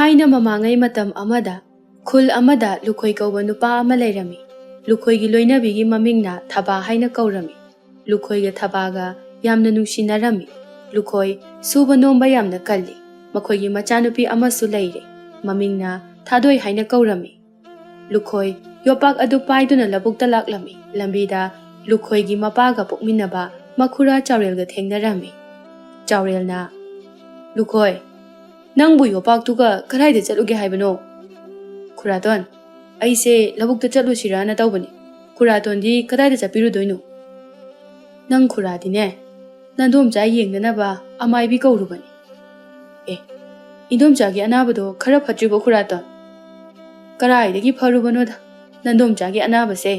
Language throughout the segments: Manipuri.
ꯊꯥꯏꯅ ꯃꯃꯥꯡꯉꯩ ꯃꯇꯝ ꯑꯃꯗ ꯈꯨꯜ ꯑꯃꯗ ꯂꯨꯈꯣꯏ ꯀꯧꯕ ꯅꯨꯄꯥ ꯑꯃ ꯂꯩꯔꯝꯃꯤ꯫ ꯂꯨꯈꯣꯏꯒꯤ ꯂꯣꯏꯅꯕꯤꯒꯤ ꯃꯃꯤꯡꯅ ꯊꯕꯥ ꯍꯥꯏꯅ ꯀꯧꯔꯝꯃꯤ꯫ ꯂꯨꯈꯣꯏꯒ ꯊꯕꯥꯒ ꯌꯥꯝꯅ ꯅꯨꯡꯁꯤꯅꯔꯝꯃꯤ꯫ ꯂꯨꯈꯣꯏ ꯁꯨꯕ ꯅꯣꯝꯕ ꯌꯥꯝꯅ ꯀꯜꯂꯤ꯫ ꯃꯈꯣꯏꯒꯤ ꯃꯆꯥꯅꯨꯄꯤ ꯑꯃꯁꯨ ꯂꯩꯔꯦ꯫ ꯃꯃꯤꯡꯅ ꯊꯥꯗꯣꯏ ꯍꯥꯏꯅ ꯀꯧꯔꯝꯃꯤ꯫ ꯂꯨꯈꯣꯏ ꯌꯣꯄꯥꯛ ꯑꯗꯨ ꯄꯥꯏꯗꯨꯅ ꯂꯧꯕꯨꯛꯇ ꯂꯥꯛꯂꯝꯃꯤ꯫ ꯂꯝꯕꯤꯗ ꯂꯨꯈꯣꯏꯒꯤ ꯃꯄꯥꯒ ꯄꯣꯛꯃꯤꯟꯅꯕ ꯃꯈꯨꯔꯥ ꯆꯥꯎꯔꯦꯜꯒ ꯊꯦꯡꯅꯔꯝꯃꯤ꯫ ꯆꯥꯎꯔꯦꯜꯅ, "ꯂꯨꯈꯣꯏ, ꯅꯪꯕꯨ ꯌꯣꯄꯥꯛꯇꯨꯒ ꯀꯗꯥꯏꯗ ꯆꯠꯂꯨꯒꯦ ꯍꯥꯏꯕꯅꯣ?" "ꯈꯨꯔꯥꯇꯣꯟ, ꯑꯩꯁꯦ ꯂꯧꯕꯨꯛꯇ ꯆꯠꯂꯨꯁꯤꯔꯥꯅ ꯇꯧꯕꯅꯤ꯫ ꯈꯨꯔꯥꯇꯣꯟꯗꯤ ꯀꯗꯥꯏꯗ ꯆꯠꯄꯤꯔꯨꯗꯣꯏꯅꯣ?" "ꯅꯪ ꯈꯨꯔꯥꯗꯤꯅꯦ, ꯅꯟꯗꯣꯝꯆꯥ ꯌꯦꯡꯅꯅꯕ ꯑꯃꯥꯏꯕꯤ ꯀꯧꯔꯨꯕꯅꯤ." "ꯑꯦ, ꯏꯟꯗꯣꯝꯆꯥꯒꯤ ꯑꯅꯥꯕꯗꯣ ꯈꯔ ꯐꯠꯇ꯭ꯔꯤꯕꯣ ꯈꯨꯔꯥꯇꯣꯟ?" "ꯀꯔꯥꯏꯗꯒꯤ ꯐꯔꯨꯕꯅꯣꯗ, ꯅꯟꯗꯣꯝꯆꯥꯒꯤ ꯑꯅꯥꯕꯁꯦ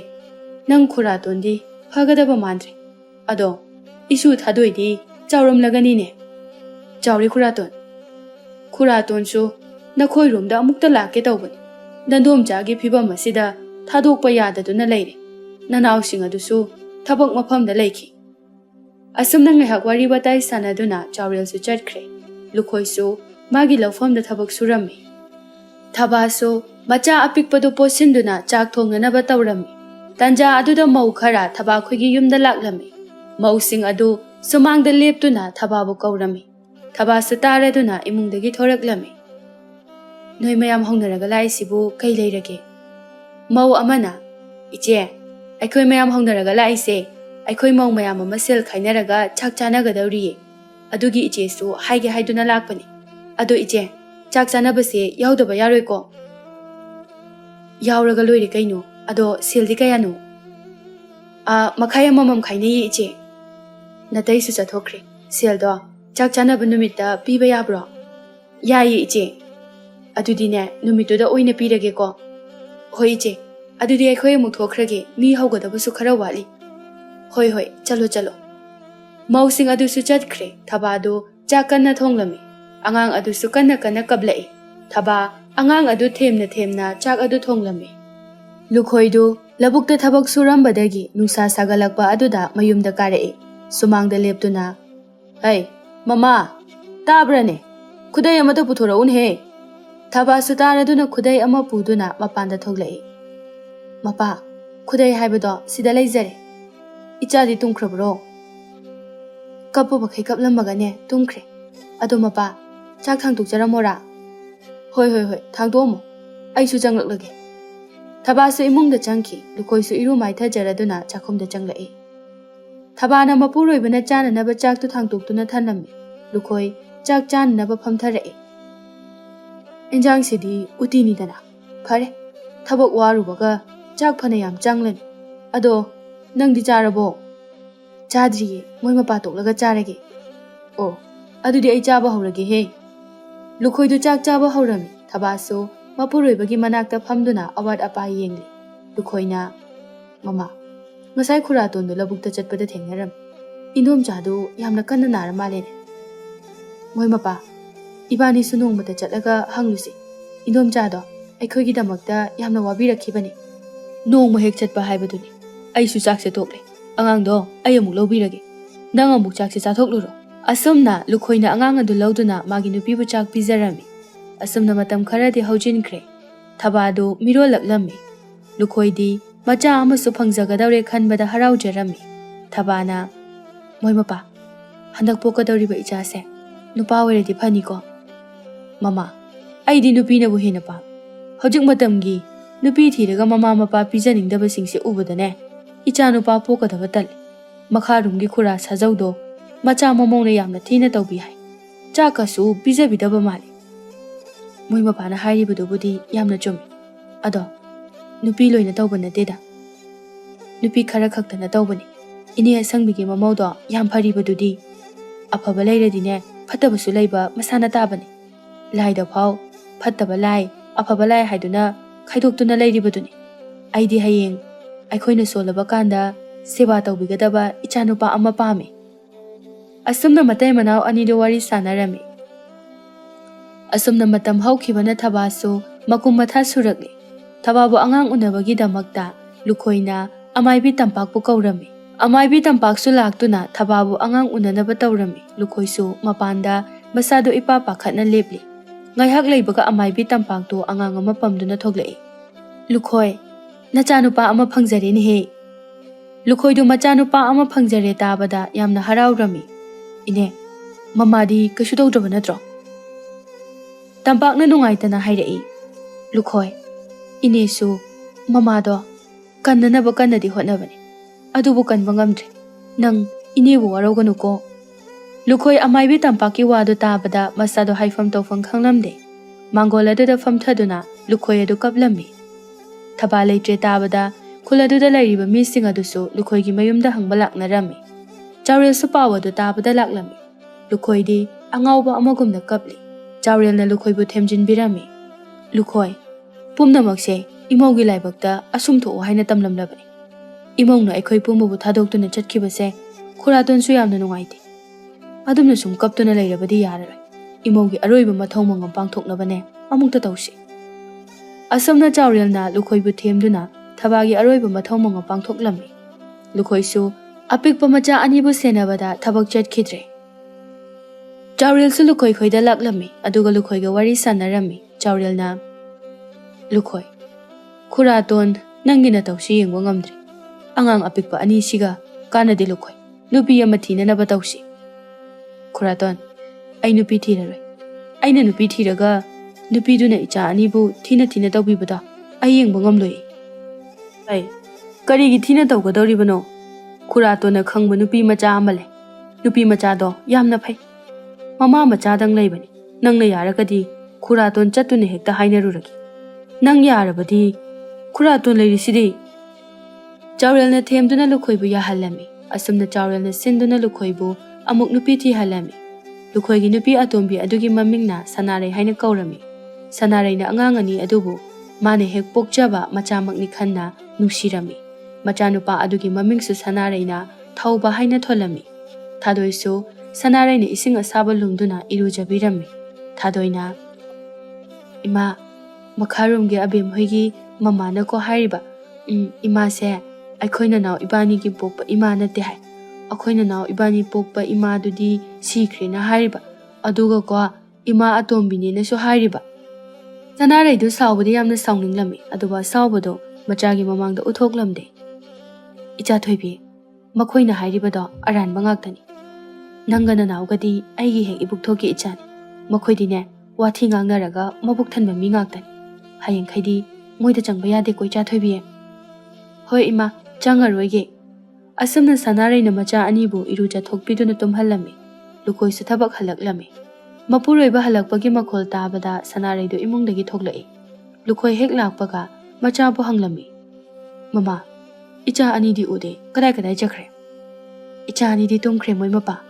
ꯅꯪ ꯈꯨꯔꯥꯇꯣꯟꯗꯤ ꯐꯒꯗꯕ ꯃꯥꯟꯗ꯭ꯔꯦ꯫ ꯑꯗꯣ ꯏꯁꯨ ꯊꯥꯗꯣꯏꯗꯤ ꯆꯥꯎꯔꯝꯂꯒꯅꯤꯅꯦ?" "ꯆꯥꯎꯔꯤ ꯈꯨꯔꯥꯇꯣꯟ꯫ ꯈꯨꯔꯥꯇꯣꯟꯁꯨ ꯅꯈꯣꯏꯔꯣꯝꯗ ꯑꯃꯨꯛꯇ ꯂꯥꯛꯀꯦ ꯇꯧꯕꯅꯤ꯫ ꯅꯟꯗꯣꯝꯆꯥꯒꯤ ꯐꯤꯕꯝ ꯑꯁꯤꯗ ꯊꯥꯗꯣꯛꯄ ꯌꯥꯗꯗꯨꯅ ꯂꯩꯔꯦ꯫ ꯅꯅꯥꯎꯁꯤꯡ ꯑꯗꯨꯁꯨ ꯊꯕꯛ ꯃꯐꯝꯗ ꯂꯩꯈꯤ." ꯑꯁꯨꯝꯅ ꯉꯥꯏꯍꯥꯛ ꯋꯥꯔꯤ ꯋꯥꯇꯥꯏ ꯁꯥꯟꯅꯗꯨꯅ ꯆꯥꯎꯔꯦꯜꯁꯨ ꯆꯠꯈ꯭ꯔꯦ꯫ ꯂꯨꯈꯣꯏꯁꯨ ꯃꯥꯒꯤ ꯂꯧꯐꯝꯗ ꯊꯕꯛ ꯁꯨꯔꯝꯃꯤ꯫ ꯊꯕꯥꯁꯨ ꯃꯆꯥ ꯑꯄꯤꯛꯄꯗꯨ ꯄꯣꯠꯁꯤꯟꯗꯨꯅ ꯆꯥꯛ ꯊꯣꯡꯅꯅꯕ ꯇꯧꯔꯝꯃꯤ꯫ ꯇꯟꯖꯥ ꯑꯗꯨꯗ ꯃꯧ ꯈꯔ ꯊꯕꯥꯈꯣꯏꯒꯤ ꯌꯨꯝꯗ ꯂꯥꯛꯂꯝꯃꯤ꯫ ꯃꯧꯁꯤꯡ ꯑꯗꯨ ꯁꯨꯃꯥꯡꯗ ꯂꯦꯞꯇꯨꯅ ꯊꯕꯥꯕꯨ ꯀꯧꯔꯝꯃꯤ꯫ ꯊꯕꯥꯁꯨ ꯇꯥꯔꯗꯨꯅ ꯏꯃꯨꯡꯗꯒꯤ ꯊꯣꯔꯛꯂꯝꯃꯤ꯫ "ꯅꯣꯏ ꯃꯌꯥꯝ ꯍꯧꯅꯔꯒ ꯂꯥꯛꯏꯁꯤꯕꯨ ꯀꯩ ꯂꯩꯔꯒꯦ?" ꯃꯧ ꯑꯃꯅ, "ꯏꯆꯦ, ꯑꯩꯈꯣꯏ ꯃꯌꯥꯝ ꯍꯧꯅꯔꯒ ꯂꯥꯛꯏꯁꯦ ꯑꯩꯈꯣꯏ ꯃꯧ ꯃꯌꯥꯝ ꯑꯃ ꯁꯦꯜ ꯈꯥꯏꯅꯔꯒ ꯆꯥꯛ ꯆꯥꯅꯒꯗꯧꯔꯤꯌꯦ꯫ ꯑꯗꯨꯒꯤ ꯏꯆꯦꯁꯨ ꯍꯥꯏꯒꯦ ꯍꯥꯏꯗꯨꯅ ꯂꯥꯛꯄꯅꯤ꯫ ꯑꯗꯣ ꯏꯆꯦ, ꯆꯥꯛ ꯆꯥꯅꯕꯁꯦ ꯌꯥꯎꯗꯕ ꯌꯥꯔꯣꯏꯀꯣ?" "ꯌꯥꯎꯔꯒ ꯂꯣꯏꯔꯦ ꯀꯩꯅꯣ꯫ ꯑꯗꯣ ꯁꯦꯜꯗꯤ ꯀꯌꯥꯅꯣ?" "ꯃꯈꯥꯏ ꯑꯃꯃꯝ ꯈꯥꯏꯅꯩꯌꯦ ꯏꯆꯦ." "ꯅꯇꯩꯁꯨ ꯆꯠꯊꯣꯛꯈ꯭ꯔꯦ꯫ ꯁꯦꯜꯗꯣ ꯆꯥꯛ ꯆꯥꯅꯕ ꯅꯨꯃꯤꯠꯇ ꯄꯤꯕ ꯌꯥꯕ꯭ꯔꯣ?" "ꯌꯥꯏꯌꯦ ꯏꯆꯦ." "ꯑꯗꯨꯗꯤꯅꯦ ꯅꯨꯃꯤꯠꯇꯨꯗ ꯑꯣꯏꯅ ꯄꯤꯔꯒꯦꯀꯣ." "ꯍꯣꯏ ꯏꯆꯦ, ꯑꯗꯨꯗꯤ ꯑꯩꯈꯣꯏ ꯑꯃꯨꯛ ꯊꯣꯛꯈ꯭ꯔꯒꯦ, ꯃꯤ ꯍꯧꯒꯗꯕꯁꯨ ꯈꯔ ꯋꯥꯠꯂꯤ." "ꯍꯣꯏ ꯍꯣꯏ, ꯆꯠꯂꯣ ꯆꯠꯂꯣ." ꯃꯧꯁꯤꯡ ꯑꯗꯨꯁꯨ ꯆꯠꯈ꯭ꯔꯦ꯫ ꯊꯕꯥꯗꯨ ꯆꯥꯛ ꯀꯟꯅ ꯊꯣꯡꯂꯝꯃꯤ꯫ ꯑꯉꯥꯡ ꯑꯗꯨꯁꯨ ꯀꯟꯅ ꯀꯟꯅ ꯀꯞꯂꯛꯏ꯫ ꯊꯕꯥ ꯑꯉꯥꯡ ꯑꯗꯨ ꯊꯦꯝꯅ ꯊꯦꯝꯅ ꯆꯥꯛ ꯑꯗꯨ ꯊꯣꯡꯂꯝꯃꯤ꯫ ꯂꯨꯈꯣꯏꯗꯨ ꯂꯧꯕꯨꯛꯇ ꯊꯕꯛ ꯁꯨꯔꯝꯕꯗꯒꯤ ꯅꯨꯡꯁꯥ ꯁꯥꯒꯠꯂꯛꯄ ꯑꯗꯨꯗ ꯃꯌꯨꯝꯗ ꯀꯥꯔꯛꯏ꯫ ꯁꯨꯃꯥꯡꯗ ꯂꯦꯞꯇꯨꯅ, "ꯍꯩ ꯃꯃꯥ, ꯇꯥꯕ꯭ꯔꯅꯦ? ꯈꯨꯗꯩ ꯑꯃꯇ ꯄꯨꯊꯣꯔꯛꯎꯅꯦꯍꯦ." ꯊꯕꯥꯁꯨ ꯇꯥꯔꯗꯨꯅ ꯈꯨꯗꯩ ꯑꯃ ꯄꯨꯗꯨꯅ ꯃꯄꯥꯟꯗ ꯊꯣꯛꯂꯛꯏ꯫ "ꯃꯄꯥ, ꯈꯨꯗꯩ ꯍꯥꯏꯕꯗꯣ ꯁꯤꯗ ꯂꯩꯖꯔꯦ꯫ ꯏꯆꯥꯗꯤ ꯇꯨꯝꯈ꯭ꯔꯕ꯭ꯔꯣ?" "ꯀꯞꯄ ꯃꯈꯩ ꯀꯞꯂꯝꯃꯒꯅꯦ ꯇꯨꯝꯈ꯭ꯔꯦ꯫ ꯑꯗꯣ ꯃꯄꯥ, ꯆꯥꯛ ꯊꯥꯡꯗꯣꯛꯆꯔꯝꯃꯣꯔꯥ?" "ꯍꯣꯏ ꯍꯣꯏ ꯍꯣꯏ, ꯊꯥꯡꯗꯣꯛꯑꯝꯃꯣ, ꯑꯩꯁꯨ ꯆꯪꯂꯛꯂꯒꯦ." ꯊꯕꯥꯁꯨ ꯏꯃꯨꯡꯗ ꯆꯪꯈꯤ꯫ ꯂꯨꯈꯣꯏꯁꯨ ꯏꯔꯨ ꯃꯥꯏꯊꯖꯔꯗꯨꯅ ꯆꯥꯛꯈꯨꯝꯗ ꯆꯪꯂꯛꯏ꯫ ꯊꯕꯥꯅ ꯃꯄꯨꯔꯣꯏꯕꯅ ꯆꯥꯅꯅꯕ ꯆꯥꯛꯇꯨ ꯊꯥꯡꯇꯣꯛꯇꯨꯅ ꯊꯅꯝꯃꯤ꯫ ꯂꯨꯈꯣꯏ ꯆꯥꯛ ꯆꯥꯅꯅꯕ ꯐꯝꯊꯔꯛꯏ꯫ "ꯏꯟꯖꯥꯡꯁꯤꯗꯤ ꯎꯇꯤꯅꯤꯗꯅ, ꯐꯔꯦ, ꯊꯕꯛ ꯋꯥꯔꯨꯕꯒ ꯆꯥꯛ ꯐꯅ ꯌꯥꯝ ꯆꯪꯂꯅꯤ꯫ ꯑꯗꯣ ꯅꯪꯗꯤ ꯆꯥꯔꯕꯣ?" "ꯆꯥꯗ꯭ꯔꯤꯌꯦ, ꯃꯣꯏ ꯃꯄꯥ ꯇꯣꯛꯂꯒ ꯆꯥꯔꯒꯦ." "ꯑꯣ, ꯑꯗꯨꯗꯤ ꯑꯩ ꯆꯥꯕ ꯍꯧꯔꯒꯦꯍꯦ." ꯂꯨꯈꯣꯏꯗꯨ ꯆꯥꯛ ꯆꯥꯕ ꯍꯧꯔꯝꯃꯤ꯫ ꯊꯕꯥꯁꯨ ꯃꯄꯨꯔꯣꯏꯕꯒꯤ ꯃꯅꯥꯛꯇ ꯐꯝꯗꯨꯅ ꯑꯋꯥꯠ ꯑꯄꯥ ꯌꯦꯡꯂꯤ꯫ ꯂꯨꯈꯣꯏꯅ, "ꯃꯃꯥ, ꯉꯁꯥꯏ ꯈꯨꯔꯥꯇꯣꯟꯗꯣ ꯂꯧꯕꯨꯛꯇ ꯆꯠꯄꯗ ꯊꯦꯡꯅꯔꯝꯃꯤ꯫ ꯏꯟꯗꯣꯝꯆꯥꯗꯨ ꯌꯥꯝꯅ ꯀꯟꯅ ꯅꯥꯔ ꯃꯥꯜꯂꯦꯅꯦ." "ꯃꯣꯏ ꯃꯄꯥ, ꯏꯕꯥꯅꯤꯁꯨ ꯅꯣꯡꯃꯇ ꯆꯠꯂꯒ ꯍꯪꯂꯨꯁꯤ꯫ ꯏꯟꯗꯣꯝꯆꯥꯗꯣ ꯑꯩꯈꯣꯏꯒꯤꯗꯃꯛꯇ ꯌꯥꯝꯅ ꯋꯥꯕꯤꯔꯛꯈꯤꯕꯅꯤ." "ꯅꯣꯡꯃ ꯍꯦꯛ ꯆꯠꯄ ꯍꯥꯏꯕꯗꯨꯅꯤ꯫ ꯑꯩꯁꯨ ꯆꯥꯛꯁꯦ ꯇꯣꯛꯂꯦ꯫ ꯑꯉꯥꯡꯗꯣ ꯑꯩ ꯑꯃꯨꯛ ꯂꯧꯕꯤꯔꯒꯦ꯫ ꯅꯪ ꯑꯃꯨꯛ ꯆꯥꯛꯁꯦ ꯆꯥꯊꯣꯛꯂꯨꯔꯣ." ꯑꯁꯨꯝꯅ ꯂꯨꯈꯣꯏꯅ ꯑꯉꯥꯡ ꯑꯗꯨ ꯂꯧꯗꯨꯅ ꯃꯥꯒꯤ ꯅꯨꯄꯤꯕꯨ ꯆꯥꯛ ꯄꯤꯖꯔꯝꯃꯤ꯫ ꯑꯁꯨꯝꯅ ꯃꯇꯝ ꯈꯔꯗꯤ ꯍꯧꯖꯤꯟꯈ꯭ꯔꯦ꯫ ꯊꯕꯥꯗꯨ ꯃꯤꯔꯣꯜꯂꯛꯂꯝꯃꯤ꯫ ꯂꯨꯈꯣꯏꯗꯤ ꯃꯆꯥ ꯑꯃꯁꯨ ꯐꯪꯖꯒꯗꯧꯔꯦ ꯈꯟꯕꯗ ꯍꯔꯥꯎꯖꯔꯝꯃꯤ꯫ ꯊꯕꯥꯅ, "ꯃꯣꯏ ꯃꯄꯥ, ꯍꯟꯗꯛ ꯄꯣꯛꯀꯗꯧꯔꯤꯕ ꯏꯆꯥꯁꯦ ꯅꯨꯄꯥ ꯑꯣꯏꯔꯗꯤ ꯐꯅꯤꯀꯣ?" "ꯃꯃꯥ, ꯑꯩꯗꯤ ꯅꯨꯄꯤꯅꯕꯨ ꯍꯦꯟꯅ ꯄꯥꯝꯃꯤ꯫ ꯍꯧꯖꯤꯛ ꯃꯇꯝꯒꯤ ꯅꯨꯄꯤ ꯊꯤꯔꯒ ꯃꯃꯥ ꯃꯄꯥ ꯄꯤꯖꯅꯤꯡꯗꯕꯁꯤꯡꯁꯦ ꯎꯕꯗꯅꯦ ꯏꯆꯥ ꯅꯨꯄꯥ ꯄꯣꯛꯀꯗꯕ ꯇꯜꯂꯤ꯫ ꯃꯈꯥꯔꯣꯝꯒꯤ ꯈꯨꯔꯥ ꯁꯥꯖꯧꯗꯣ ꯃꯆꯥ ꯃꯃꯧꯅ ꯌꯥꯝꯅ ꯊꯤꯅ ꯇꯧꯕꯤ ꯍꯥꯏ꯫ ꯆꯥꯛꯀꯁꯨ ꯄꯤꯖꯕꯤꯗꯕ ꯃꯥꯜꯂꯤ." "ꯃꯣꯏ ꯃꯄꯥꯅ ꯍꯥꯏꯔꯤꯕꯗꯨꯕꯨꯗꯤ ꯌꯥꯝꯅ ꯆꯨꯝꯃꯤ꯫ ꯑꯗꯣ ꯅꯨꯄꯤ ꯂꯣꯏꯅ ꯇꯧꯕ ꯅꯠꯇꯦꯗ, ꯅꯨꯄꯤ ꯈꯔ ꯈꯛꯇꯅ ꯇꯧꯕꯅꯤ꯫ ꯏꯅꯦ ꯑꯁꯪꯕꯤꯒꯤ ꯃꯃꯧꯗꯣ ꯌꯥꯝ ꯐꯔꯤꯕꯗꯨꯗꯤ꯫ ꯑꯐꯕ ꯂꯩꯔꯗꯤꯅꯦ ꯐꯠꯇꯕꯁꯨ ꯂꯩꯕ ꯃꯁꯥꯅ ꯇꯥꯕꯅꯤ꯫ ꯂꯥꯏꯗ ꯐꯥꯎ ꯐꯠꯇꯕ ꯂꯥꯏ, ꯑꯐꯕ ꯂꯥꯏ ꯍꯥꯏꯗꯨꯅ ꯈꯥꯏꯗꯣꯛꯇꯨꯅ ꯂꯩꯔꯤꯕꯗꯨꯅꯤ꯫ ꯑꯩꯗꯤ ꯍꯌꯦꯡ ꯑꯩꯈꯣꯏꯅ ꯁꯣꯜꯂꯕ ꯀꯥꯟꯗ ꯁꯦꯕꯥ ꯇꯧꯕꯤꯒꯗꯕ ꯏꯆꯥꯅꯨꯄꯥ ꯑꯃ ꯄꯥꯝꯃꯤ." ꯑꯁꯨꯝꯅ ꯃꯇꯩ ꯃꯅꯥꯎ ꯑꯅꯤꯗꯨ ꯋꯥꯔꯤ ꯁꯥꯟꯅꯔꯝꯃꯤ꯫ ꯑꯁꯨꯝꯅ ꯃꯇꯝ ꯍꯧꯈꯤꯕꯅ ꯊꯕꯥꯁꯨ ꯃꯀꯨꯝ ꯃꯊꯥ ꯁꯨꯔꯛꯂꯤ꯫ ꯊꯕꯥꯕꯨ ꯑꯉꯥꯡ ꯎꯅꯕꯒꯤꯗꯃꯛꯇ ꯂꯨꯈꯣꯏꯅ ꯑꯃꯥꯏꯕꯤ ꯇꯝꯄꯥꯛꯄꯨ ꯀꯧꯔꯝꯃꯤ꯫ ꯑꯃꯥꯏꯕꯤ ꯇꯝꯄꯥꯛꯁꯨ ꯂꯥꯛꯇꯨꯅ ꯊꯕꯥꯕꯨ ꯑꯉꯥꯡ ꯎꯅꯅꯕ ꯇꯧꯔꯝꯃꯤ꯫ ꯂꯨꯈꯣꯏꯁꯨ ꯃꯄꯥꯟꯗ ꯃꯁꯥꯗꯨ ꯏꯄꯥ ꯄꯥꯈꯠꯅ ꯂꯦꯞꯂꯤ꯫ Ngayhak leibaga amaibi tampakto angang ama pamduna thoglai. Lukhoi, nachanupa ama phangjare ni he. Lukhoi du machanupa ama phangjare tabada yamna haraurami. Ine, mamadi kashu tawdraba natro. Tampakna nungaitana hairai. Lukhoi, ine su mamado kannanaba kannadi hotnabani. Adubu kanba ngamdre. Nang inebu warauganuko. Lukhoi amaibi tampaki wadu tabada masado haifam tawfam khanglamde. Mangol aduda famthaduna lukhoi adu kaplami. Thaba leitre tabada khul aduda lairiba mising adusu lukhoi gi mayumda hangba laknarami. Chaurel su pawa adu tabada laklami. Lukhoi di angawba amagumna kapli. Chaurel na lukhoi bu themjin birami. Lukhoi, pumnamakse imaugi laibakta asum tho haina tamlamlabani. Imong na aikhoi pumbu thadoktu na chatkibase khuraton su yamna nungaiti. Adumna sum kaptuna leirabadi yarare. Imaugi aroiba mathong mangam pangthoknabane amukta tawsi. Asamna Chaurel na lukhoi bu themduna thabagi aroiba mathong mangam pangthoklami. Lukhoi su apikpa macha anibu senabada thabak chatkidre. Chaurel su lukhoi khoida laklami aduga lukhoi ga wari sanarami. Chaurel na lukhoi, khuraton nangina tawsi yengwa ngamdre. Angang apikpa ani siga kanadi lukhoi nupi ama thinanaba tawsi. Khuraton, ai nupi thiraroi. Aina nupi thiraga nupi duna icha anibu thina tawbibada ai yengba ngamloi. Ai, karigi thina tawgadoribano. Khuratona khangba nupi macha amale. Nupi macha do yamna phai. Mama macha dang leibani. Nangna yaragadi khuraton chatuna hekta hainaruragi. Nang yarabadi khuraton leirisidi. Chaurel na themduna lukhoibu yahalami. Asumna Chaurel na sinduna lukhoibu amuk nupi thi halami. Lukhoi gi nupi atombi adugi mamingna Sanare haina kaurami. Sanare na angangani adubu mane hek pokjaba machamakni khanna nusirami. Machanupa adugi mamingsu Sanare na thauba haina tholami. Thadoisu Sanare na ising asaba lumduna irujabirami. Thadoina ima makharumge abem hoigi mama na ko hairiba. Ima se aikoina naw ibani gi pokpa ima na te hai. Akoina naw ibani pokpa ima dudi sikre na hairiba. Aduga ko ima atombini na so hairiba. Sanare du sawbudi yamna sawnginglami. Aduba sawbado machagi mamangda uthoklamde. Icha thoibi makoina hairiba do aranba ngaktani. Nangana nawgadi aigi hek ibuk thoki ichani. Makoidine wathi ngangnaraga mabuk thanba mi ngaktani. Hayeng khaidi moida changba yade ko icha thoibi. Hoi ima changaroige. Asumna Sanare na macha anibu iruja thokpiduna tumhallami. Lukhoi su thabak halaklami. Mapuroiba halakpagi makhol tabada Sanare do imungdagi thoklai. Lukhoi hek lakpaga macha bu hanglami. Mama, icha ani di ude kadai chakre. Icha ani di tumkhre moi mapa.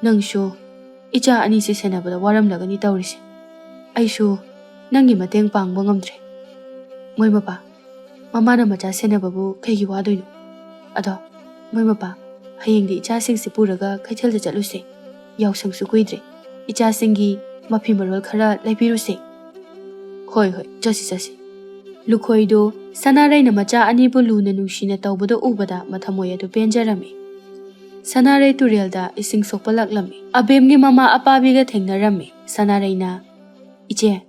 Nangshu icha ani se senabada waram lagani tawrise. Aishu nangi mateng pangba ngamdre. Moi mapa, mama na macha senababu kaigi wadoino. Ado, moi mapa, hayeng di icha sing sipuraga kaithal chaluse. Yausang su kuidre. Icha singi mapi marwal khara laipiruse. Hoi, chasi. Lukhoi do Sanare na macha anibu luna nungshina tawbado ubada mathamoya do penjarami. Sanare turelda ising sokpa laklami. Abemgi mama apabiga thengnarami. Sanare na iche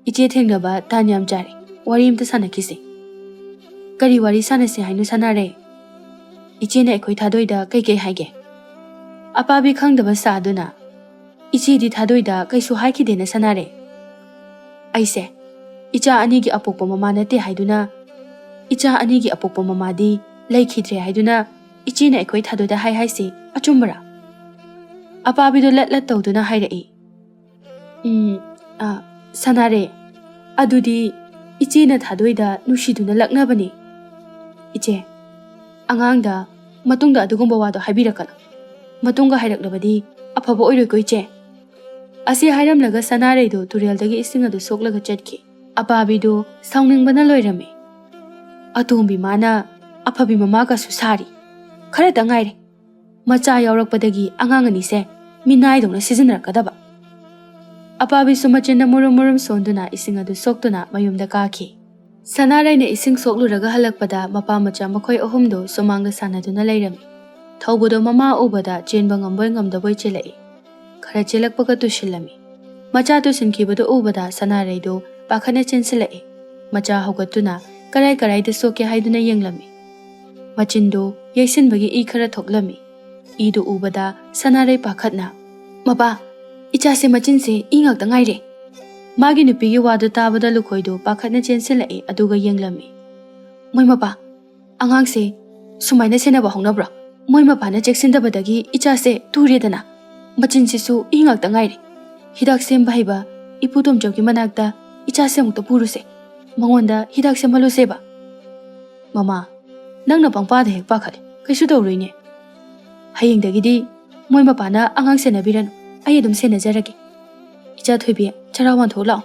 thengnaba tanyam jari. Wari imta sanakise. Kari wari sanase hainu Sanare. Iche na ekoi thadoida kai haige. Apabi khangdaba saduna. Iche di thadoida kaisu haikidena Sanare. Aise, icha anigi apokpa mama nate haiduna. Icha anigi apokpa mama di laikhidre haiduna. Iche na ekoi thadoida haisi achumbara. Apabi do lat tawduna hairai. Sanare, adudi iche na thadoida nushiduna laknabani. Iche, angangda matungda adugumba wado haibirakana. Matunga hairaklabadi afaba oiroi ko iche. Asi hairamlaga Sanare do tureldagi ising adu soklaga chatki. Apabi do saungningbana loirami. Atombi mana apabi mama ka susari. Khara tangaire. Macha yaurakpadagi angangani se minai dongna sizinrakadaba. Apabi sumachena murum sonduna ising adu soktuna mayumda kaki. Sanare na ising sokluraga halakpada mapa macha makhoi ahumdo somangda sanaduna leirami. Thaubodo mama ubada chenba ngamboi ngamdaboi chelai. Khara chelakpaga tushilami. Macha tusinkhibadu ubada Sanaraidu pakhana chensilai. Macha haugatuna karai karai da soke haiduna yenglami. Machindu yaisinbagi I khara thoklami. Idu ubada Sanarai pakhatna. Mapa, ichase machinse I ngakta ngaire. Magi nupigi wadu tabada Lukhoidu pakhatna chensilai aduga yenglami. Moi mapa, angangse sumaina senaba hongnabra. Moi mapa na cheksindabadagi ichase turedana. Machinsisu I ngakta ngaire. Hidak sem bahiba ipudom jogi manakta ichase amukta puruse. Mangonda hidak sem haluseba. Mama, nangna pangpada hek pakhale. Kaisu tawruine. Hayengdagidi moi mapana angang senabiranu. Ai adum senajarage. Icha thoibi charawan tholao.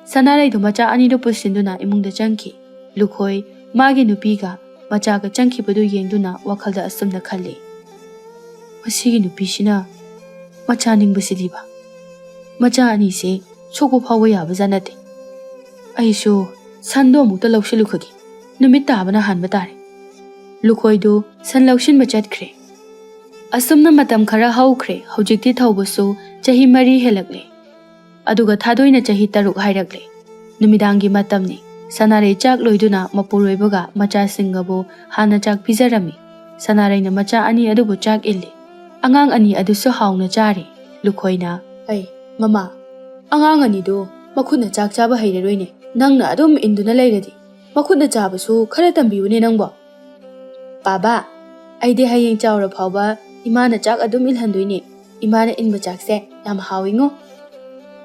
Sanarai du macha anido pusinduna imungda changki. Lukhoi magi nupiga macha ga changki badu yengduna wakhalda asumna khalle. Masigi nupisina macha ningbasidiba. Macha ani se sokpo phawa yaba janate. Aisu sando mukta lawsilukagi. Numit tabana hanba tare. Lukhoidu san lawsinba chatkre. Asumna matam khara haukhre hojikti thaubasu chahi mari helakle. Aduga thadoina chahi taruk hairakle. Numidangi matamni Sanarai chak loiduna mapuroibaga macha singabu hana chak pijarami. Sanarai na macha ani adubu chak illi. Angang ani adusu hauna chari. Lukhoina, ay, mama, angang ani do makhuna chak chaba hairaroine. Nangna adum induna lairadi. Makhuna chabasu khara tambiyune nangbo. Baba, aide hayeng chawra phawba imana chak adum ilhandoine. Imana inba chakse yam hawingo.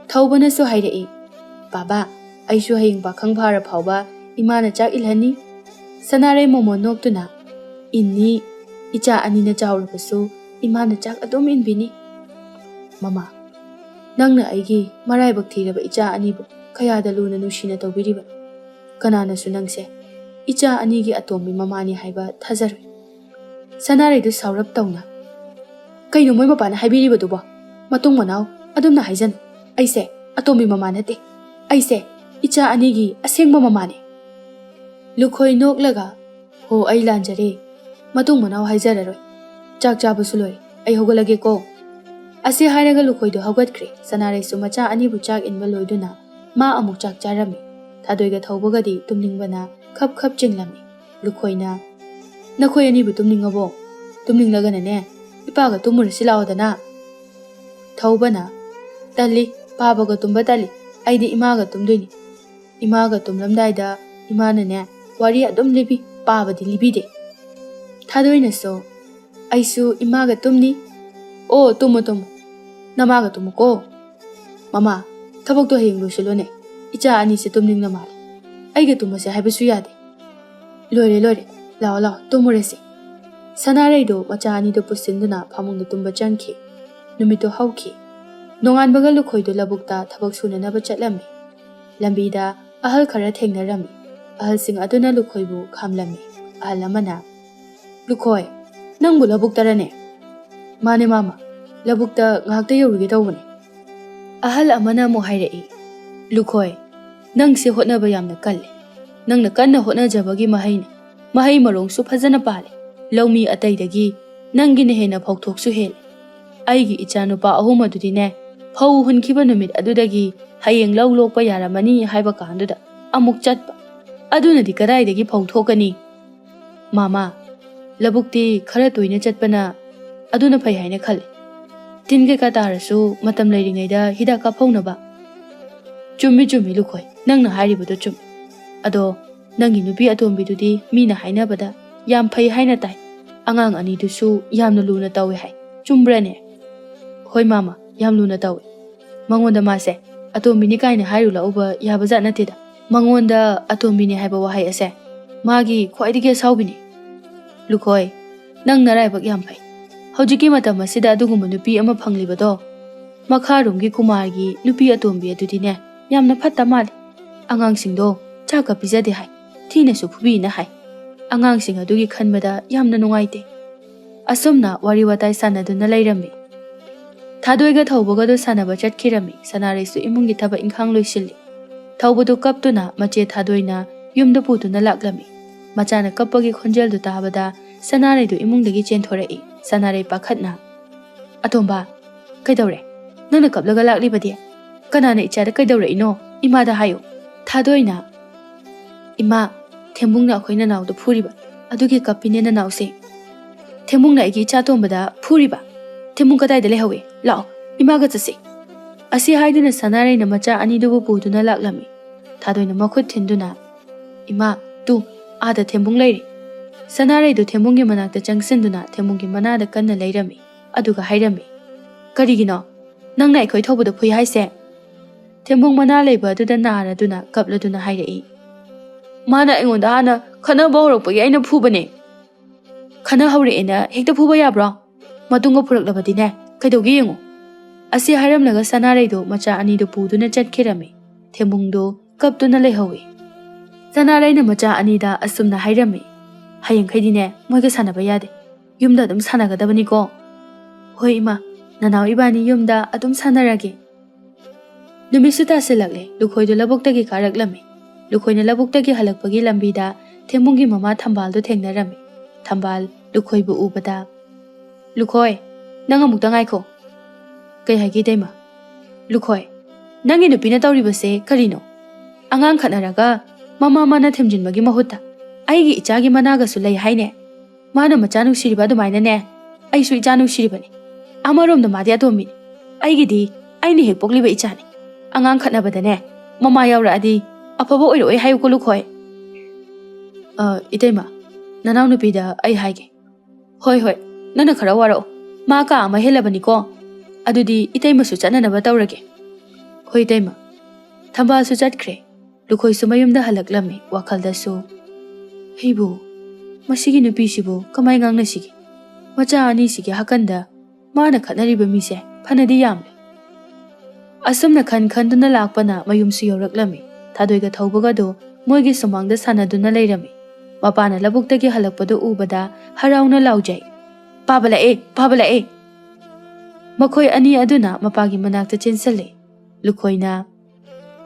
Thawbana su hairai. Baba, aishu hayeng pakhang phara phawba imana chak ilhani. Sanarai momo noktuna. Inni icha anina chawra basu imana chak adum inbini. Mama, nangna aigi marai bakthiraba icha anibu kayada luna nushina tawbiriba. Kanana su nangse icha anigi atombi mamani haiba thazaroi. Sanarai du saurap tawna. Kaino moi mapana haibiriba duba. Matung manaw adumna haijan. Aise atombi mama nate. Aise icha anigi asengba mamane. Lukhoi noklaga ho ai lanjare. Matung manaw haijararoi. Chak chabasu loi. Ai hogalage ko. Ase hairaga Lukhoidu haugatkre. Sanarai su macha anibu chak inba loiduna ma amuk chak charami. Thadoiga thawbagadi tumningbana khap khap chinglami. Lukhoina, nakhoi anibu tumningabo. Tumninglagana ne ipaga tumurasi laodana. Thawbana, tali pabaga tumba tali. Aidi imaga tumduini. Imaga tumlamdaida imana ne wari adum libi pabadi libide. Thadoina so aisu imaga tumni. Oh, tumo. Namaga tumo ko. Mama, thabok to hayeng losilone. Icha ani se tumning na mali. Aiga tumase haibasu yade. Lore. Lao, tumurese. Sanarai do macha ani do pusinduna phamungda tumba changki. Numito hauki. Nonganbaga Lukhoidu labukta thabok sunanaba chatlami. Lambida ahal khara thengnarami. Ahal sing aduna Lukhoibu khamlami. Ahal amana. Lukhoi, nangbu labuktarane. Mane mama, labukta ngakta yawruge tawbane. Ahal amana mo hairai. Lukhoi, nang se hotnaba yamna kalle. Nangna kanna hotnajabagi mahaina. Mahai marongsu phajana pale. Lawmi ataidagi nangina hena phawthoksu hele. Aigi ichanupa ahum adudine phaw hunkiba numit adudagi hayeng lawlokpa yaramani haiba kanduda amuk chatpa. Adunadi kadaidagi phawthokani. Mama, labukti khara toina chatpana aduna phai haina khalle. Tinge ka tarasu matam lairingaida hidaka phawnaba. Chummi Lukhoi, nangna hairibadu chum. Ado nangi nupi atombidudi mina hainabada yam phai haina tai. Angang ani dusu yamna luna tawi hai. Chumbrane. Hoi mama, yam luna tawi. Mangonda mase atombini kaina hairula uba yabaza natida. Mangonda atombini haiba wahai ase. Magi khwaidige saubini. Lukhoi, nang naraibak yam phai. Hojiki matam asida adugumba nupi ama phanglibado. Makharumgi kumargi nupi atombi adudine yamna phatta mali. Angang singdo chaka pizade hai. Thina su phubi na hai. Angang sing adugi khanbada yamna nungaite. Asumna wari watai sanaduna lairami. Thadoiga thawbagado sanaba chatkirami. Sanarai su imungi thaba inkhang loisilli. Thawbadu kaptuna mache thadoina yumda putuna laklami. Machana kappagi khonjel du tabada Sanarai du imungdagi chenthorei. Sanarai pakhatna. Atomba, kaidawre? Nangna kaplaga laklibadi? Kanana ichada kaidawraino imada hayo. Thadoina Ima Thembungna akhoina nawdo phuriba adugi kapine na nawse. Thembungna igi icha tombada phuriba. Thembung kadai dele hawe lao imaga chase. Asi haiduna sanare na macha ani dubu puduna laklami. Thadoina makhut thinduna Ima tu ada Thembung leiri. Sanare du Thembunggi manakta changsinduna Thembunggi manada kanna leirami aduga hairami. Karigino nangna aikhoi thobada phui haise. Thembung mana leiba aduda nara duna kapladuna hairei. Mana aingonda hana khana bawrokpagi aina phubane. Khana hawreena hekta phuba yabra. Matunga phuraklabadine kaidogi yengo. Asi hairamlaga Sanareido macha anido puduna chatkirami. Thembungdo kaptuna leihawi. Sanareina macha anida asumna hairami. Hayang khaidine moiga sanaba yade. Yumda adum sanagadabani ko. Hoi ima nanaw ibani yumda adum sanarage. Numisu tasilakle lukhoido laboktagi karaklami. Lukhoina laboktagi halakpagi lambida Thembunggi mama Thambaldo thengnarami. Thambal lukhoibu ubada. Lukhoi nang amukta ngaikho. Kai hagi daima. Lukhoi nangi nupina tawribase karino. Angang khanaraga mama mana themjinbagi mahutta. Aigi ichagi managa sulai haine. Mana machanu siriba dumaina ne. Aisu ichanu siribani. Amarom da madya domi. Aigi di aini hek pokliba ichani. Angang khanabadane mama yawra adi afaba oiroi hayu ko lukhoi. Itaima nanaw nupida ai haige. Hoi hoi nana khara waro. Ma ka ama helabani ko. Adudi itaima su chananaba tawrage. Hoi itaima. Thambal su chatkre. Lukhoi su mayumda halaklami wakhalda su. Heibu masigi nupi sibu kamai ngangna sigi. Macha ani sigi hakanda mana khanariba mise phanadi yamle. Asumna khanduna lakpana mayum su yoraklami. Thadoiga thaubaga do moigi sumangda sanaduna leirami. Mapana labuktagi halakpado ubada harauna laujai. Pabala e. Makhoi ani aduna mapagi manakta chinsalle. Lukhoina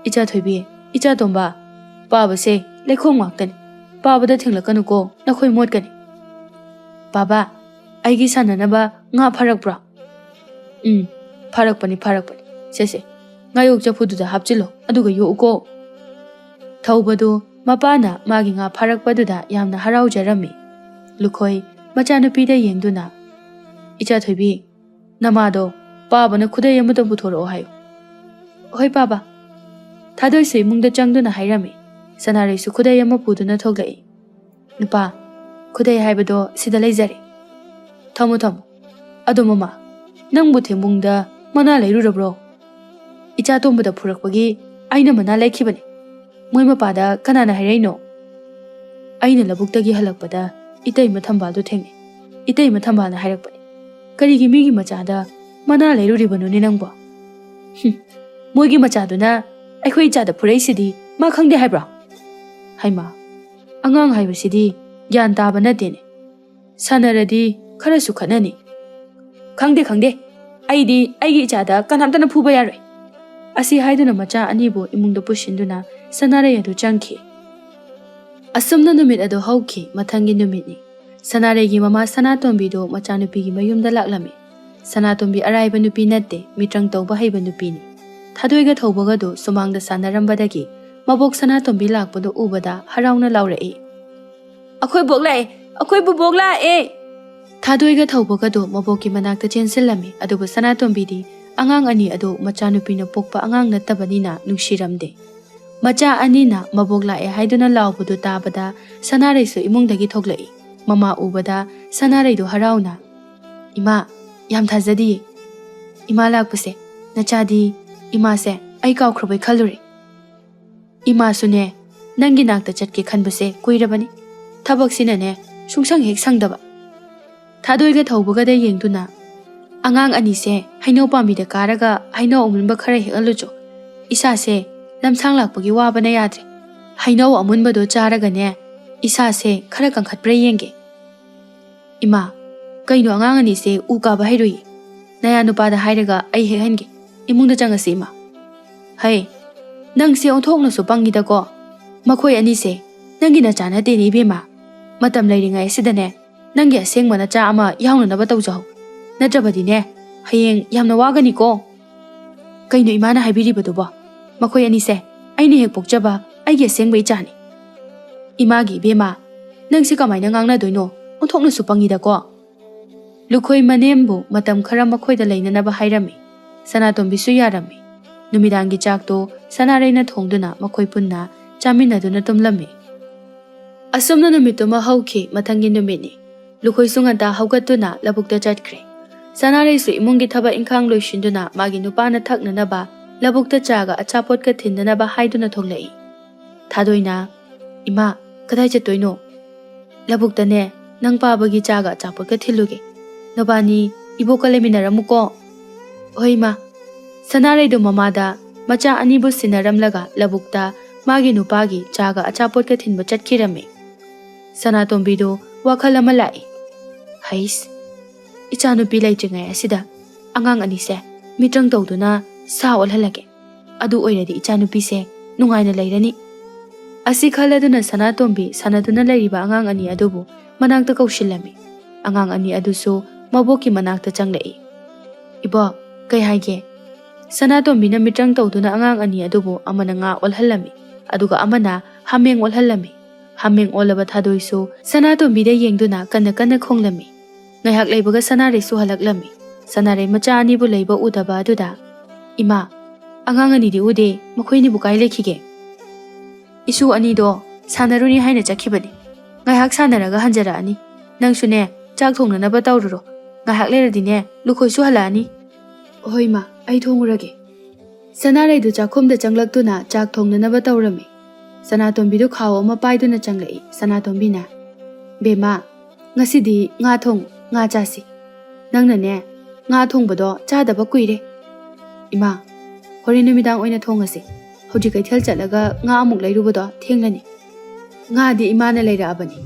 icha thoibi icha tomba pabase lekhong waktani. Babada thinglakanu ko nakhoi motkani. Baba aigi sananaba nga pharakbra. Pharakpani. Sese ngayok chapududa hapchilo aduga yo uko. Thaubado mapana magi nga pharakpaduda yamna haraujarami. Lukhoi machanupida yengduna icha thoibi namado babana khudai amada buthoro hayo. Hoi baba. Thadoi se mungda changduna hairami. Sanare su khudai ama puduna thoglai. Nupa khudai haibado sida leizari. Thamu ado mama nangbu Thembungda mana leirurabro. Icha tombada phurakpagi aina mana laikhibani. Moi mapada kanana haireino. Aina labuktagi halakpada itaima Thambaldo thengni. Itaima Thambalna hairakpani. Karigi migi machada mana leiruribanu ni nangbo. Moigi machaduna aikhoi ichada phuraisidi ma khangde haibra. Haima angang haibasidi gyan taba natene. Sanaradi khara su khanani. Khangde aigi ichada kanamtana phuba yaroi. Asi haiduna macha anibo imungda pushinduna Sanare adu changki. Asumna numit adu hauki mathangi numitni. Sanaregi mama Sanatombi do machanupigi mayumda laklami. Sanatombi araiba nupi natte mitrang tawba haiba nupini. Thadoiga thaubaga do sumangda sanarambadagi mabok Sanatombi lakpado ubada harauna laurei. Akhoi bubok lae. Thadoiga thaubaga do maboki manakta chensilami adubu Sanatombi di angang ani adu machanupina pokpa angang nattabanina nungsiramde. Macha anina mabok lae haiduna laupadu tabada Sanare su imungdagi thoglai. Mama ubada Sanare do harauna. Ima yam thazadi. Ima lakpase nachadi ima se ai kawkhrabai khaluri. Ima sune nangi nakta chatke khanbase kuirabani. Thabak sinane sungsang hek sangdaba. Thadoiga thaubaga da yengduna angang ani se haino pamida karaga haino umunba khara hekalucho. Isa se lamsang lakpagi wabana yadre. Haino amunbado charaga ne isa se khara kangkhatpra yenge. Ima kaino angang ani se ukaba hairui. Naya nupada hairaga ai hekhange. Imungda changase ima. Hai nang se onthokna su pangida ko. Makhoi ani se nangi na chana te ni bema. Matam leiringai sidane nangi asengma na cha ama yauna na batau jaw. Natrabadi ne hayeng yamna wagani ko. Kaino imana haibiribadubo makhoi anise aini hek pokjaba aigi asengba ichani imagi bema nangsi kamaina ngangna doino onthokna supangida ko lukhoi manembu matam khara makhoi da leinana ba hairami Sanatombi su yarami numidangi chakto Sanareina thongduna makhoi punna chaminaduna tumlami asumna numituma hauki mathangi numini lukhoi sunganta haugatuna labukta chatkre Sanare su imungi thaba ingkhang loishinduna magi nupana thaknana ba labukta chaga achapot ka thindana ba haiduna tholei thadoina ima kadai chatoino labukta ne nangpa bagi chaga achapot ka thiluge nobani iboka leminaramuko hoima Sanare do mamada macha anibu sinaramlaga labukta magi nupagi chaga achapot ka thinba chatkirame Sanatombi do wakhal ama lai hais ichanupi leitringai asida angang anise mitrang tawduna sa olhalage adu oiradi ichanupi se nungaina leirani asi khaladuna Sanatombi sanaduna leiriba angang ani adubu manakta kaushillami angang ani adusu maboki manakta changlei ibo kai haige Sanatombi na mitrang tawduna angang ani adubu amana nga olhallami aduga amana hameng olhallami hameng olaba thadoisu Sanatombi de yengduna kana khonglami ngayhak leibaga Sanare su halaklami Sanare macha ani bu leiba udaba aduda ima angang ani di ude makhoini bu kai lekhige isu ani do sanaruni haina chakhibani ngayhak sanaraga hanjara ani nangsune chak thongna ba tawruro ngayhak leradine lukhoi su halani hoima ai thongurage Sanare du chakhumda changlaktuna chak thongna ba tawrami Sanatombi du khaw ama paiduna changlei Sanatombi na bema ngasidi nga thong nga chasi nangna ne nga thongbado chadaba kuire ima hori numidang oina thongase hoji kaithal chalaga nga amuk leirubado thenglani nga di imana leira abani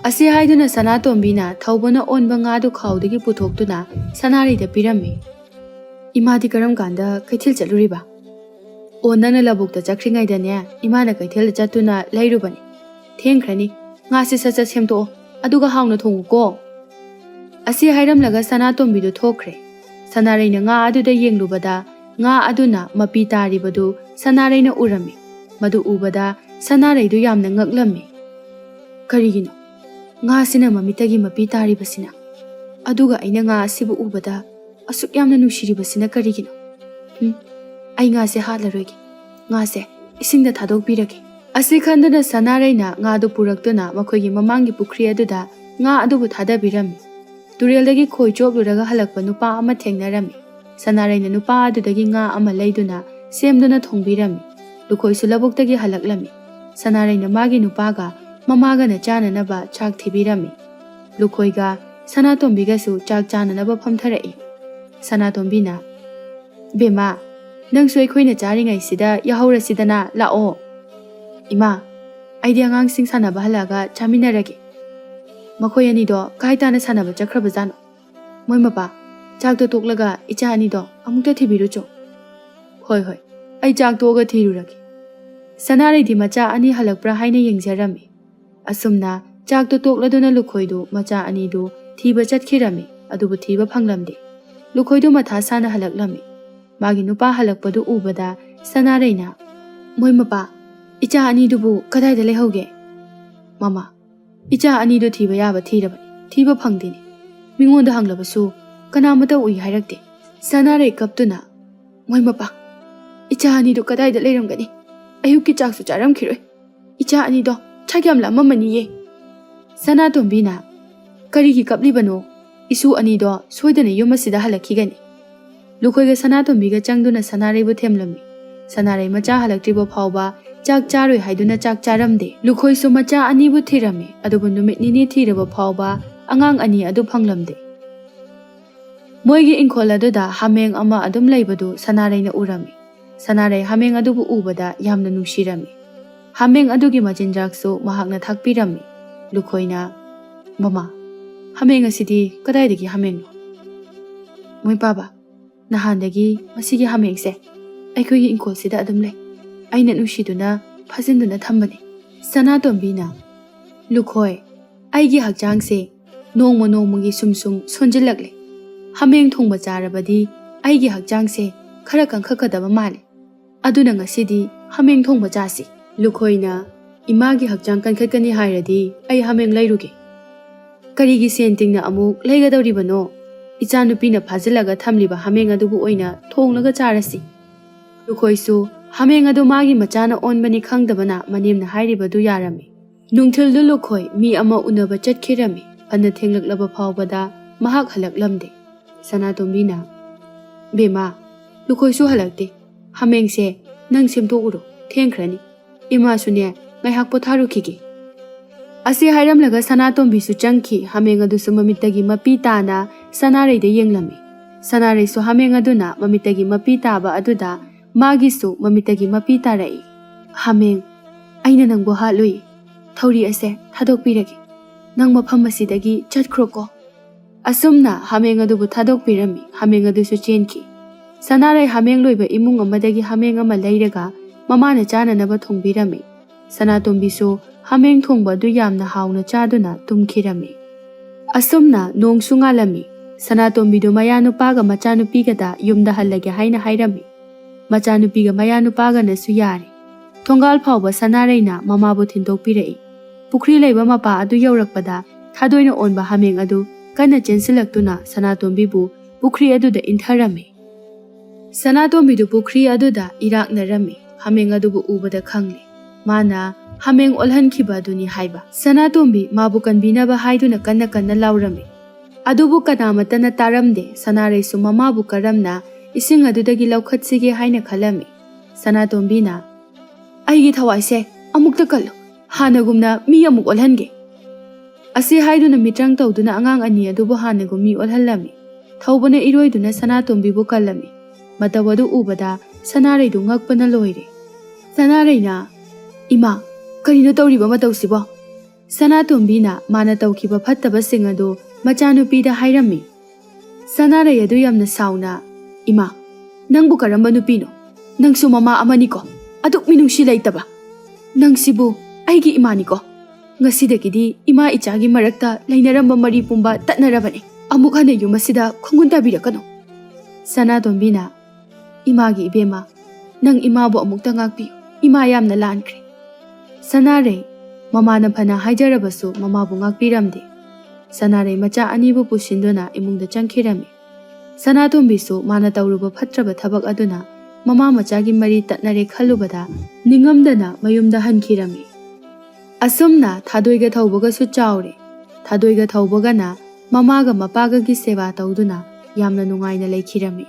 ase haiduna Sanatombi na thawbana onba nga du khawdagi puthoktuna Sanare da pirami ima di karam kanda kaithil chaluriba onana labukta chakringai da ne imana kaithil chatuna leirubani thengkhrani nga se sacha semto aduga hawna thongu ko asi hairam laga Sanatombi du thokre Sanare na nga adu da yenglubada nga aduna mapi tari badu Sanare na urami madu ubada Sanare du yamna ngaklami karigino nga sina mamitagi mapi tari basina aduga aina nga sibu ubada asuk yamna nushiri basina karigino ai nga se halarogi nga se isingda thadok pirage asi khandana Sanare na nga du puraktuna makhoigi mamangi pukri aduda nga adubu thada birami Tureldagi khoi chobluraga halakpa nupa ama thengnarami Sanare na nupa adudagi nga ama leiduna semduna thongbirami lukhoi su labuktagi halaklami Sanare na magi nupaga mamaga na chananaba chak thibirami lukhoi ga Sanatombi ga su chak chananaba phamtharai Sanatombi na bema nangsu aikhoina charingai sida yahaura sidana lao ima aidi angang sing sanaba halaga chaminarage makhoi ani do kaitana sanaba chakraba jano moi mapa chak to toklaga icha ani do amukta thibiru cho hoi hoi ai chak to ga thiruragi Sanare di macha ani halakpra haina yengjarami asumna chak to tokladuna lukhoi du macha ani du thiba chatkhirami adubu thiba phanglamde lukhoi du matha sana halaklami magi nupa halakpadu ubada Sanare na moi mapa icha ani dubu kadai da lehoge mama icha ani do thiba yaba thirabani thiba phangdini mingonda hanglabasu kanamata ui hairakte Sanare kaptuna moi mapa icha ani do kadai da leiramgani ayukki chaksu charam khiroi icha ani do chagyam lamamani ye Sanatombi na karigi kaplibano isu ani do soidana yumasida halakhigani lukhoi ga Sanatombi ga changduna Sanare bu themlami Sanare macha halaktribo phawba chak charoi haiduna chak charamde lukhoi su macha ani bu thirami adubu numit nini thiraba phawba angang ani adu phanglamde moigi ingkhol aduda hameng ama adum leibadu Sanare na urami Sanare hameng adubu ubada yamna nungshirami hameng adugi majinraksu mahakna thakpirami lukhoi na mama hameng asidi kadaidagi hameng no moi baba nahandagi masigi hameng se aikhoigi ingkhol sida adum lei aina nushiduna phajinduna thambani Sanatombi na lukhoi aigi hakjang se nongma gi sumsum sonjilakle hameng thongba charabadi aigi hakjang se ꯈꯔ ꯀꯟꯈꯠꯀꯗꯕ ꯃꯥꯜꯂꯤ ꯑꯗꯨꯅ ꯉꯁꯤꯗꯤ ꯍꯥꯃꯦꯡ ꯊꯣꯡꯕ ꯆꯥꯁꯤ ꯂꯨꯈꯣꯏꯅ ꯏꯃꯥꯒꯤ ꯍꯛꯆꯥꯡ ꯀꯟꯈꯠꯀꯅꯤ ꯍꯥꯏꯔꯗꯤ ꯑꯩ ꯍꯥꯃꯦꯡ ꯂꯩꯔꯨꯒꯦ ꯀꯔꯤꯒꯤ ꯁꯦꯟ ꯇꯤꯡꯅ ꯑꯃꯨꯛ ꯂꯩꯒꯗꯧꯔꯤꯕꯅꯣ ꯏꯆꯥꯅꯨꯄꯤꯅ ꯐꯥꯖꯤꯜꯂꯒ ꯊꯝꯂꯤꯕ ꯍꯥꯃꯦꯡ ꯑꯗꯨꯕꯨ ꯑꯣꯏꯅ ꯊꯣꯡꯂꯒ ꯆꯥꯔꯁꯤ ꯂꯨꯈꯣꯏꯁꯨ ꯍꯥꯃꯦꯡ ꯑꯗꯨ ꯃꯥꯒꯤ ꯃꯆꯥꯅ ꯑꯣꯟꯕꯅꯤ ꯈꯪꯗꯕꯅ ꯃꯅꯦꯝꯅ ꯍꯥꯏꯔꯤꯕꯗꯨ ꯌꯥꯔꯝꯃꯤ ꯅꯨꯡꯊꯤꯜꯗꯨ ꯂꯨꯈꯣꯏ ꯃꯤ ꯑꯃ ꯎꯅꯕ ꯆꯠꯈꯤꯔꯝꯃꯤ ꯐꯅ ꯊꯦꯡꯂꯛꯂꯕ ꯐꯥꯎꯕꯗ ꯃꯍꯥꯛ ꯍꯜꯂꯛꯂꯝꯗꯦ ꯁꯅꯥꯇꯣꯝꯕꯤꯅ ꯕꯦꯃꯥ ꯂꯨꯈꯣꯏꯁꯨ ꯍꯜꯂꯛꯇꯦ ꯍꯥꯃꯦꯡꯁꯦ ꯅꯪ ꯁꯦꯝꯗꯣꯛꯎꯔꯣ ꯊꯦꯡꯈ꯭ꯔꯅꯤ ꯏꯃꯥꯁꯨꯅꯦ ꯉꯥꯏꯍꯥꯛ ꯄꯣꯊꯥꯔꯨꯈꯤꯒꯦ ꯑꯁꯤ ꯍꯥꯏꯔꯝꯂꯒ ꯁꯅꯥꯇꯣꯝꯕꯤꯁꯨ ꯆꯪꯈꯤ ꯍꯥꯃꯦꯡ ꯑꯗꯨꯁꯨ ꯃꯃꯤꯠꯇꯒꯤ ꯃꯄꯤ ꯇꯥꯅ ꯁꯅꯥꯔꯩꯗ ꯌꯦꯡꯂꯝꯃꯤ ꯁꯅꯥꯔꯩꯁꯨ ꯍꯥꯃꯦꯡ ꯑꯗꯨꯅ ꯃꯃꯤꯠꯇꯒꯤ ꯃꯄꯤ ꯇꯥꯕ ꯑꯗꯨꯗ ꯃꯥꯒꯤꯁꯨ ꯃꯃꯤꯠꯇꯒꯤ ꯃꯄꯤ ꯇꯥꯔꯛꯏ ꯍꯥꯃꯦꯡ ꯑꯩꯅ ꯅꯪꯕꯨ ꯍꯥꯠꯂꯨꯏ ꯊꯧꯔꯤ ꯑꯁꯦ ꯊꯥꯗꯣꯛꯄꯤꯔꯒꯦ ꯅꯪ ꯃꯐꯝ ꯑꯁꯤꯗꯒꯤ ꯆꯠꯈ꯭ꯔꯣꯀꯣ ꯑꯁꯨꯝꯅ ꯍꯥꯃꯦꯡ ꯑꯗꯨꯕꯨ ꯊꯥꯗꯣꯛꯄꯤꯔꯝꯃꯤ ꯍꯥꯃꯦꯡ ꯑꯗꯨꯁꯨ ꯆꯦꯟꯈꯤ ꯁꯅꯥꯔꯩ ꯍꯥꯃꯦꯡ ꯂꯣꯏꯕ ꯏꯃꯨꯡ ꯑꯃꯗꯒꯤ ꯍꯥꯃꯦꯡ ꯑꯃ ꯂꯩꯔꯒ ꯃꯃꯥꯅ ꯆꯥꯅꯅꯕ ꯊꯣꯡꯕꯤꯔꯝꯃꯤ ꯁꯅꯥꯇꯣꯝꯕꯤꯁꯨ ꯍꯥꯃꯦꯡ ꯊꯣꯡꯕ ꯑꯗꯨ ꯌꯥꯝꯅ ꯍꯥꯎꯅ ꯆꯥꯗꯨꯅ ꯇꯨꯝꯈꯤꯔꯝꯃꯤ ꯑꯁꯨꯝꯅ ꯅꯣꯡꯁꯨ ꯉꯥꯜꯂꯝꯃꯤ ꯁꯅꯥꯇꯣꯝꯕꯤꯗꯨ ꯃꯌꯥꯅꯨꯄꯥꯒ ꯃꯆꯥꯅꯨꯄꯤꯒꯗ ꯌꯨꯝꯗ ꯍꯜꯂꯒꯦ ꯍꯥꯏꯅ ꯍꯥꯏꯔꯝꯃꯤ ꯃꯆꯥꯅꯨꯄꯤꯒ ꯃꯌꯥꯅꯨꯄꯥꯒꯅꯁꯨ ꯌꯥꯔꯦ ꯊꯣꯡꯒꯥꯜ ꯐꯥꯎꯕ ꯁꯅꯥꯔꯩꯅ ꯃꯃꯥꯕꯨ ꯊꯤꯟꯗꯣꯛꯄꯤꯔꯛꯏ ꯄꯨꯈ꯭ꯔꯤ ꯂꯩꯕ ꯃꯄꯥ ꯑꯗꯨ ꯌꯧꯔꯛꯄꯗ ꯊꯥꯗꯣꯏꯅ ꯑꯣꯟꯕ ꯍꯥꯃꯦꯡ ꯑꯗꯨ ꯀꯟꯅ ꯆꯦꯟꯁꯤꯜꯂꯛꯇꯨꯅ ꯁꯅꯥꯇꯣꯝꯕꯤꯕꯨ ꯄꯨꯈ꯭ꯔꯤ ꯑꯗꯨꯗ ꯏꯟꯊꯔꯝꯃꯤ ꯁꯅꯥꯇꯣꯝꯕꯤꯗꯨ ꯄꯨꯈ꯭ꯔꯤ ꯑꯗꯨꯗ ꯏꯔꯥꯛꯅꯔꯝꯃꯤ ꯍꯥꯃꯦꯡ ꯑꯗꯨꯕꯨ ꯎꯕꯗ ꯈꯪꯂꯦ ꯃꯥꯅ ꯍꯥꯃꯦꯡ ꯑꯣꯜꯍꯟꯈꯤꯕ ꯑꯗꯨꯅꯤ ꯍꯥꯏꯕ ꯁꯅꯥꯇꯣꯝꯕꯤ ꯃꯥꯕꯨ ꯀꯟꯕꯤꯅꯕ ꯍꯥꯏꯗꯨꯅ ꯀꯟꯅ ꯀꯟꯅ ꯂꯥꯎꯔꯝꯃꯤ ꯑꯗꯨꯕꯨ ꯀꯅꯥꯃꯠꯇꯅ ꯇꯥꯔꯝꯗꯦ ꯁꯅꯥꯔꯩꯁꯨ ꯃꯃꯥꯕꯨ ꯀꯔꯝꯅ ꯏꯁꯤꯡ ꯑꯗꯨꯗꯒꯤ ꯂꯧꯈꯠꯁꯤꯒꯦ ꯍꯥꯏꯅ ꯈꯜꯂꯝꯃꯤ ꯁꯅꯥꯇꯣꯝꯕꯤꯅ ꯑꯩꯒꯤ ꯊꯋꯥꯏꯁꯦ ꯑꯃꯨꯛꯇ ꯀꯜꯂꯨ ꯍꯥꯟꯅꯒꯨꯝꯅ ꯃꯤ ꯑꯃꯨꯛ ꯑꯣꯜꯍꯟꯒꯦ ꯑꯁꯤ ꯍꯥꯏꯗꯨꯅ ꯃꯤꯇ꯭ꯔꯪ ꯇꯧꯗꯨꯅ ꯑꯉꯥꯡ ꯑꯅꯤ ꯑꯗꯨꯕꯨ ꯍꯥꯟꯅꯒꯨꯝ ꯃꯤ ꯑꯣꯜꯍꯜꯂꯝꯃꯤ ꯊꯧꯕꯅ ꯏꯔꯣꯏꯗꯨꯅ ꯁꯅꯥꯇꯣꯝꯕꯤꯕꯨ ꯀꯜꯂꯝꯃꯤ ꯃꯇꯧ ꯑꯗꯨ ꯎꯕꯗ ꯁꯅꯥꯔꯩꯗꯨ ꯉꯛꯄꯅ ꯂꯣꯏꯔꯦ ꯁꯅꯥꯔꯩꯅ ꯏꯃꯥ ꯀꯔꯤꯅꯣ ꯇꯧꯔꯤꯕ ꯃꯇꯧꯁꯤꯕꯣ ꯁꯅꯥꯇꯣꯝꯕꯤꯅ ꯃꯥꯅ ꯇꯧꯈꯤꯕ ꯐꯠꯇꯕꯁꯤꯡ ꯑꯗꯨ ꯃꯆꯥꯅꯨꯄꯤꯗ ꯍꯥꯏꯔꯝꯃꯤ ꯁꯅꯥꯔꯩ ꯑꯗꯨ ꯌꯥꯝꯅ ꯁꯥꯎꯅ ꯏꯃꯥ ꯅꯪꯕꯨ ꯀꯔꯝꯕ ꯅꯨꯄꯤꯅꯣ ꯅꯪꯁꯨ ꯃꯃꯥ ꯑꯃꯅꯤꯀꯣ ꯑꯗꯨꯛ ꯃꯤꯅꯨꯡꯁꯤ ꯂꯩꯇꯕ ꯅꯪꯁꯤꯕꯨ ꯑꯩꯒꯤ ꯏꯃꯥꯅꯤꯀꯣ ꯉꯁꯤꯗꯒꯤꯗꯤ ꯏꯃꯥ ꯏꯆꯥꯒꯤ ꯃꯔꯛꯇ ꯂꯩꯅꯔꯝꯕ ꯃꯔꯤ ꯄꯨꯝꯕ ꯇꯠꯅꯔꯕꯅꯤ ꯑꯃꯨꯛ ꯍꯟꯅ ꯌꯨꯝ ꯑꯁꯤꯗ ꯈꯣꯡꯒꯨꯟ ꯇꯥꯕꯤꯔꯛꯀꯅꯨ ꯁꯅꯥꯇꯣꯝꯕꯤꯅ ꯏꯃꯥꯒꯤ ꯏꯕꯦꯝꯃ ꯅꯪ ꯏꯃꯥꯕꯨ ꯑꯃꯨꯛꯇ ꯉꯥꯛꯄꯤꯌꯨ ꯏꯃꯥ ꯌꯥꯝꯅ ꯂꯥꯟꯈ꯭ꯔꯦ ꯁꯅꯥꯔꯩ ꯃꯃꯥꯅ ꯐꯅ ꯍꯥꯏꯖꯔꯕꯁꯨ ꯃꯃꯥꯕꯨ ꯉꯥꯛꯄꯤꯔꯝꯗꯦ ꯁꯅꯥꯔꯩ ꯃꯆꯥ ꯑꯅꯤꯕꯨ ꯄꯨꯁꯤꯟꯗꯨꯅ ꯏꯃꯨꯡꯗ ꯆꯪꯈꯤꯔꯝꯃꯤ ꯁꯅꯥꯇꯣꯝꯕꯤꯁꯨ ꯃꯥꯅ ꯇꯧꯔꯨꯕ ꯐꯠꯇ꯭ꯔꯕ ꯊꯕꯛ ꯑꯗꯨꯅ ꯃꯃꯥ ꯃꯆꯥꯒꯤ ꯃꯔꯤ ꯇꯠꯅꯔꯦ ꯈꯜꯂꯨꯕꯗ ꯅꯤꯡꯉꯝꯗꯅ ꯃꯌꯨꯝꯗ ꯍꯟꯈꯤꯔꯝꯃꯤ ꯑꯁꯨꯝꯅ ꯊꯥꯗꯣꯏꯒ ꯊꯧꯕꯒꯁꯨ ꯆꯥꯎꯔꯦ ꯊꯥꯗꯣꯏꯒ ꯊꯧꯕꯒꯅ ꯃꯃꯥꯒ ꯃꯄꯥꯒꯒꯤ ꯁꯦꯕꯥ ꯇꯧꯗꯨꯅ ꯌꯥꯝꯅ ꯅꯨꯡꯉꯥꯏꯅ ꯂꯩꯈꯤꯔꯝꯃꯤ